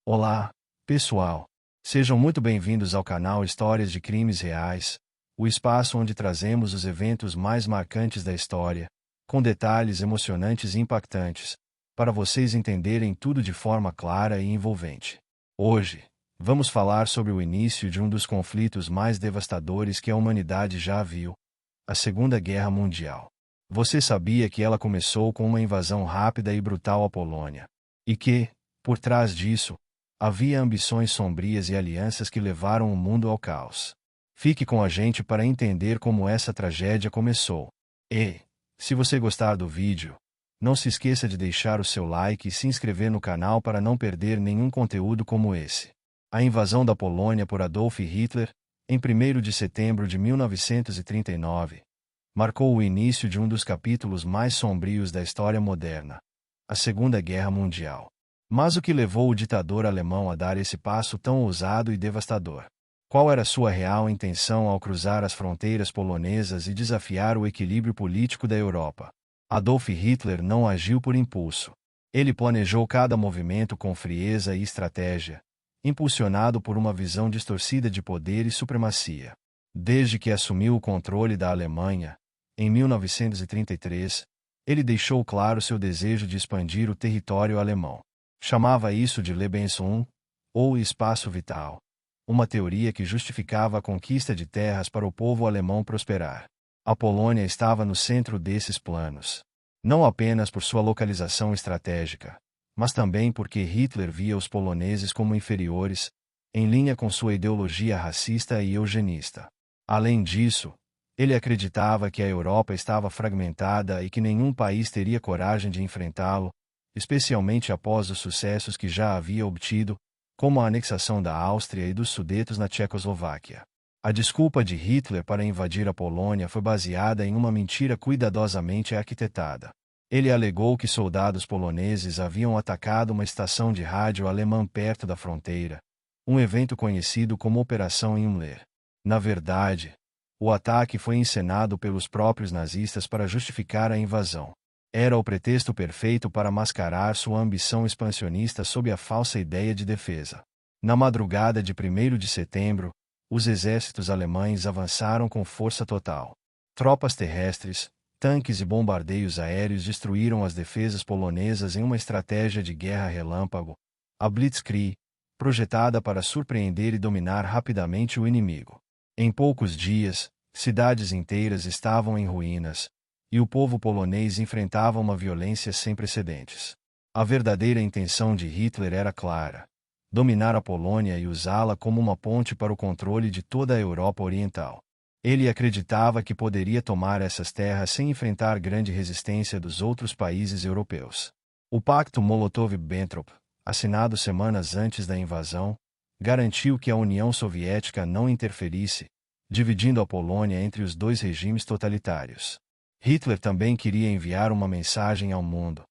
Olá, pessoal! Sejam muito bem-vindos ao canal Histórias de Crimes Reais, o espaço onde trazemos os eventos mais marcantes da história, com detalhes emocionantes e impactantes, para vocês entenderem tudo de forma clara e envolvente. Hoje, vamos falar sobre o início de um dos conflitos mais devastadores que a humanidade já viu, a Segunda Guerra Mundial. Você sabia que ela começou com uma invasão rápida e brutal à Polônia? E que, por trás disso, havia ambições sombrias e alianças que levaram o mundo ao caos. Fique com a gente para entender como essa tragédia começou. E, se você gostar do vídeo, não se esqueça de deixar o seu like e se inscrever no canal para não perder nenhum conteúdo como esse. A invasão da Polônia por Adolf Hitler, em 1º de setembro de 1939, marcou o início de um dos capítulos mais sombrios da história moderna, a Segunda Guerra Mundial. Mas o que levou o ditador alemão a dar esse passo tão ousado e devastador? Qual era sua real intenção ao cruzar as fronteiras polonesas e desafiar o equilíbrio político da Europa? Adolf Hitler não agiu por impulso. Ele planejou cada movimento com frieza e estratégia, impulsionado por uma visão distorcida de poder e supremacia. Desde que assumiu o controle da Alemanha, em 1933, ele deixou claro seu desejo de expandir o território alemão. Chamava isso de Lebensraum, ou espaço vital, uma teoria que justificava a conquista de terras para o povo alemão prosperar. A Polônia estava no centro desses planos, não apenas por sua localização estratégica, mas também porque Hitler via os poloneses como inferiores, em linha com sua ideologia racista e eugenista. Além disso, ele acreditava que a Europa estava fragmentada e que nenhum país teria coragem de enfrentá-lo, especialmente após os sucessos que já havia obtido, como a anexação da Áustria e dos Sudetos na Tchecoslováquia. A desculpa de Hitler para invadir a Polônia foi baseada em uma mentira cuidadosamente arquitetada. Ele alegou que soldados poloneses haviam atacado uma estação de rádio alemã perto da fronteira, um evento conhecido como Operação Himmler. Na verdade, o ataque foi encenado pelos próprios nazistas para justificar a invasão. Era o pretexto perfeito para mascarar sua ambição expansionista sob a falsa ideia de defesa. Na madrugada de 1º de setembro, os exércitos alemães avançaram com força total. Tropas terrestres, tanques e bombardeios aéreos destruíram as defesas polonesas em uma estratégia de guerra relâmpago, a Blitzkrieg, projetada para surpreender e dominar rapidamente o inimigo. Em poucos dias, cidades inteiras estavam em ruínas, e o povo polonês enfrentava uma violência sem precedentes. A verdadeira intenção de Hitler era clara: dominar a Polônia e usá-la como uma ponte para o controle de toda a Europa Oriental. Ele acreditava que poderia tomar essas terras sem enfrentar grande resistência dos outros países europeus. O Pacto Molotov-Ribbentrop, assinado semanas antes da invasão, garantiu que a União Soviética não interferisse, dividindo a Polônia entre os dois regimes totalitários. Hitler também queria enviar uma mensagem ao mundo: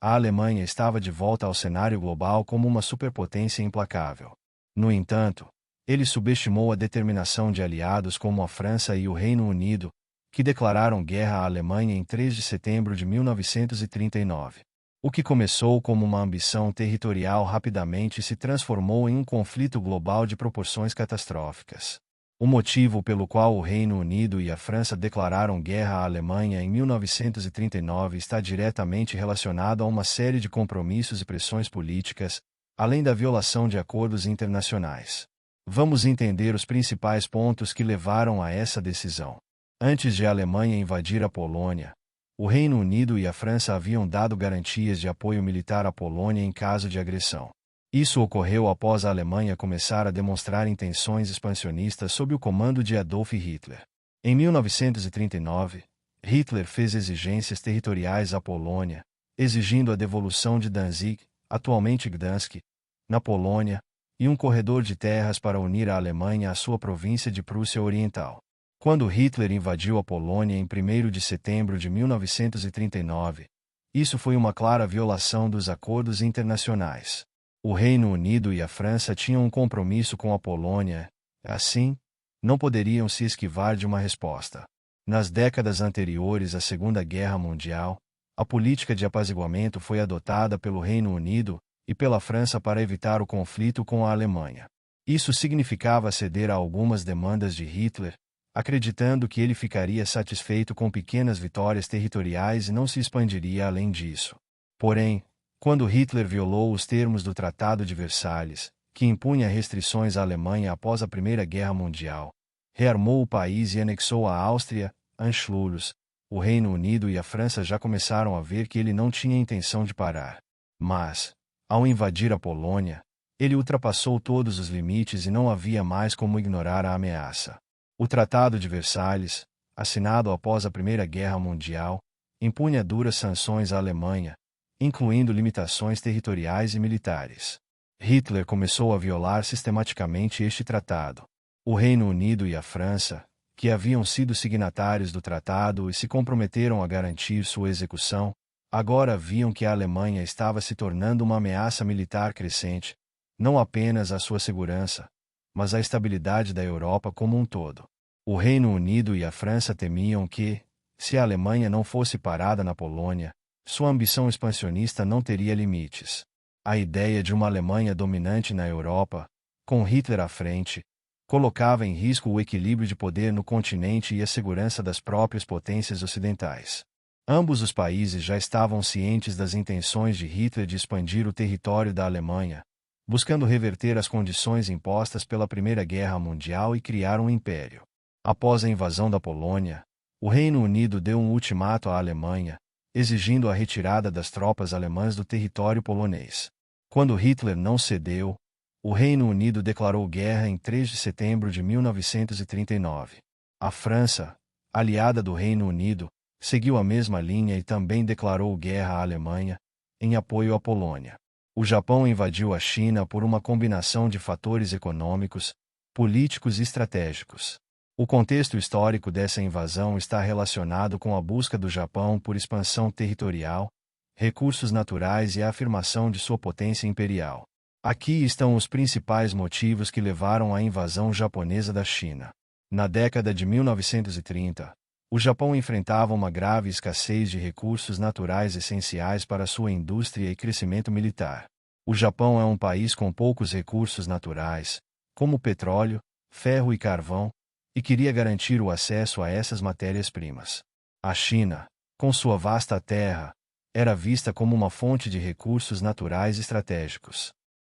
a Alemanha estava de volta ao cenário global como uma superpotência implacável. No entanto, ele subestimou a determinação de aliados como a França e o Reino Unido, que declararam guerra à Alemanha em 3 de setembro de 1939. O que começou como uma ambição territorial rapidamente se transformou em um conflito global de proporções catastróficas. O motivo pelo qual o Reino Unido e a França declararam guerra à Alemanha em 1939 está diretamente relacionado a uma série de compromissos e pressões políticas, além da violação de acordos internacionais. Vamos entender os principais pontos que levaram a essa decisão. Antes de a Alemanha invadir a Polônia, o Reino Unido e a França haviam dado garantias de apoio militar à Polônia em caso de agressão. Isso ocorreu após a Alemanha começar a demonstrar intenções expansionistas sob o comando de Adolf Hitler. Em 1939, Hitler fez exigências territoriais à Polônia, exigindo a devolução de Danzig, atualmente Gdansk, na Polônia, e um corredor de terras para unir a Alemanha à sua província de Prússia Oriental. Quando Hitler invadiu a Polônia em 1º de setembro de 1939, isso foi uma clara violação dos acordos internacionais. O Reino Unido e a França tinham um compromisso com a Polônia, assim, não poderiam se esquivar de uma resposta. Nas décadas anteriores à Segunda Guerra Mundial, a política de apaziguamento foi adotada pelo Reino Unido, e pela França para evitar o conflito com a Alemanha. Isso significava ceder a algumas demandas de Hitler, acreditando que ele ficaria satisfeito com pequenas vitórias territoriais e não se expandiria além disso. Porém, quando Hitler violou os termos do Tratado de Versalhes, que impunha restrições à Alemanha após a Primeira Guerra Mundial, rearmou o país e anexou a Áustria, Anschluss, o Reino Unido e a França já começaram a ver que ele não tinha intenção de parar. Mas, ao invadir a Polônia, ele ultrapassou todos os limites e não havia mais como ignorar a ameaça. O Tratado de Versalhes, assinado após a Primeira Guerra Mundial, impunha duras sanções à Alemanha, incluindo limitações territoriais e militares. Hitler começou a violar sistematicamente este tratado. O Reino Unido e a França, que haviam sido signatários do tratado e se comprometeram a garantir sua execução, agora viam que a Alemanha estava se tornando uma ameaça militar crescente, não apenas à sua segurança, mas à estabilidade da Europa como um todo. O Reino Unido e a França temiam que, se a Alemanha não fosse parada na Polônia, sua ambição expansionista não teria limites. A ideia de uma Alemanha dominante na Europa, com Hitler à frente, colocava em risco o equilíbrio de poder no continente e a segurança das próprias potências ocidentais. Ambos os países já estavam cientes das intenções de Hitler de expandir o território da Alemanha, buscando reverter as condições impostas pela Primeira Guerra Mundial e criar um império. Após a invasão da Polônia, o Reino Unido deu um ultimato à Alemanha, exigindo a retirada das tropas alemãs do território polonês. Quando Hitler não cedeu, o Reino Unido declarou guerra em 3 de setembro de 1939. A França, aliada do Reino Unido, seguiu a mesma linha e também declarou guerra à Alemanha, em apoio à Polônia. O Japão invadiu a China por uma combinação de fatores econômicos, políticos e estratégicos. O contexto histórico dessa invasão está relacionado com a busca do Japão por expansão territorial, recursos naturais e a afirmação de sua potência imperial. Aqui estão os principais motivos que levaram à invasão japonesa da China. Na década de 1930, o Japão enfrentava uma grave escassez de recursos naturais essenciais para sua indústria e crescimento militar. O Japão é um país com poucos recursos naturais, como petróleo, ferro e carvão, e queria garantir o acesso a essas matérias-primas. A China, com sua vasta terra, era vista como uma fonte de recursos naturais estratégicos.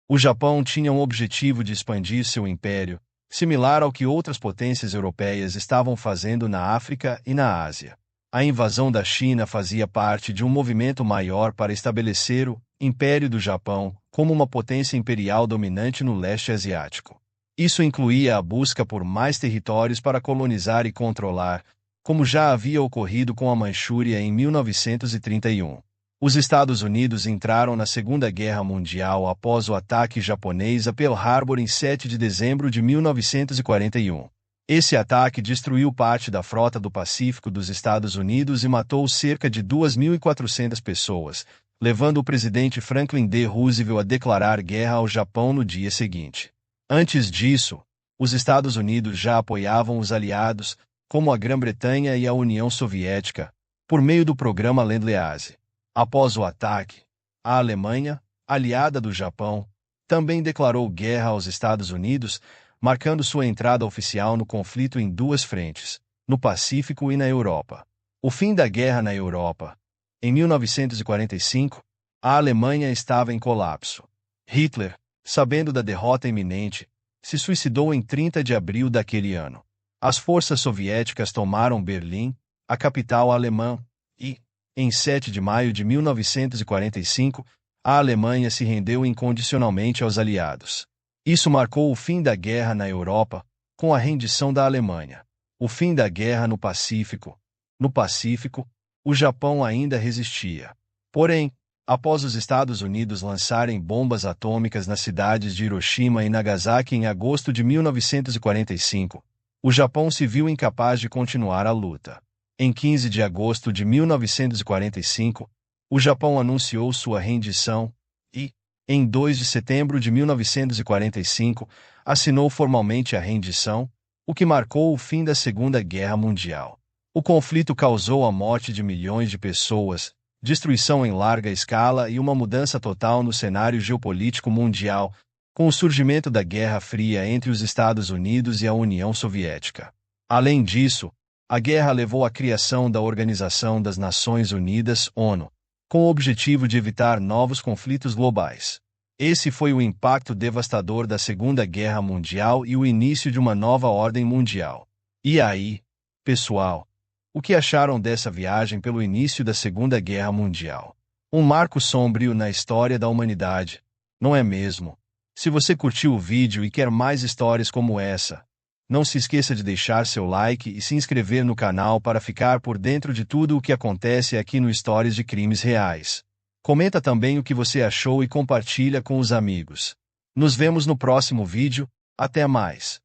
O Japão tinha um objetivo de expandir seu império, similar ao que outras potências europeias estavam fazendo na África e na Ásia. A invasão da China fazia parte de um movimento maior para estabelecer o Império do Japão como uma potência imperial dominante no leste asiático. Isso incluía a busca por mais territórios para colonizar e controlar, como já havia ocorrido com a Manchúria em 1931. Os Estados Unidos entraram na Segunda Guerra Mundial após o ataque japonês a Pearl Harbor em 7 de dezembro de 1941. Esse ataque destruiu parte da frota do Pacífico dos Estados Unidos e matou cerca de 2.400 pessoas, levando o presidente Franklin D. Roosevelt a declarar guerra ao Japão no dia seguinte. Antes disso, os Estados Unidos já apoiavam os aliados, como a Grã-Bretanha e a União Soviética, por meio do programa Lend-Lease. Após o ataque, a Alemanha, aliada do Japão, também declarou guerra aos Estados Unidos, marcando sua entrada oficial no conflito em duas frentes, no Pacífico e na Europa. O fim da guerra na Europa. Em 1945, a Alemanha estava em colapso. Hitler, sabendo da derrota iminente, se suicidou em 30 de abril daquele ano. As forças soviéticas tomaram Berlim, a capital alemã, e, em 7 de maio de 1945, a Alemanha se rendeu incondicionalmente aos aliados. Isso marcou o fim da guerra na Europa, com a rendição da Alemanha. O fim da guerra no Pacífico. No Pacífico, o Japão ainda resistia. Porém, após os Estados Unidos lançarem bombas atômicas nas cidades de Hiroshima e Nagasaki em agosto de 1945, o Japão se viu incapaz de continuar a luta. Em 15 de agosto de 1945, o Japão anunciou sua rendição e, em 2 de setembro de 1945, assinou formalmente a rendição, o que marcou o fim da Segunda Guerra Mundial. O conflito causou a morte de milhões de pessoas, destruição em larga escala e uma mudança total no cenário geopolítico mundial, com o surgimento da Guerra Fria entre os Estados Unidos e a União Soviética. Além disso, a guerra levou à criação da Organização das Nações Unidas, ONU, com o objetivo de evitar novos conflitos globais. Esse foi o impacto devastador da Segunda Guerra Mundial e o início de uma nova ordem mundial. E aí, pessoal, o que acharam dessa viagem pelo início da Segunda Guerra Mundial? Um marco sombrio na história da humanidade, não é mesmo? Se você curtiu o vídeo e quer mais histórias como essa, não se esqueça de deixar seu like e se inscrever no canal para ficar por dentro de tudo o que acontece aqui no Histórias de Crimes Reais. Comenta também o que você achou e compartilha com os amigos. Nos vemos no próximo vídeo, até mais!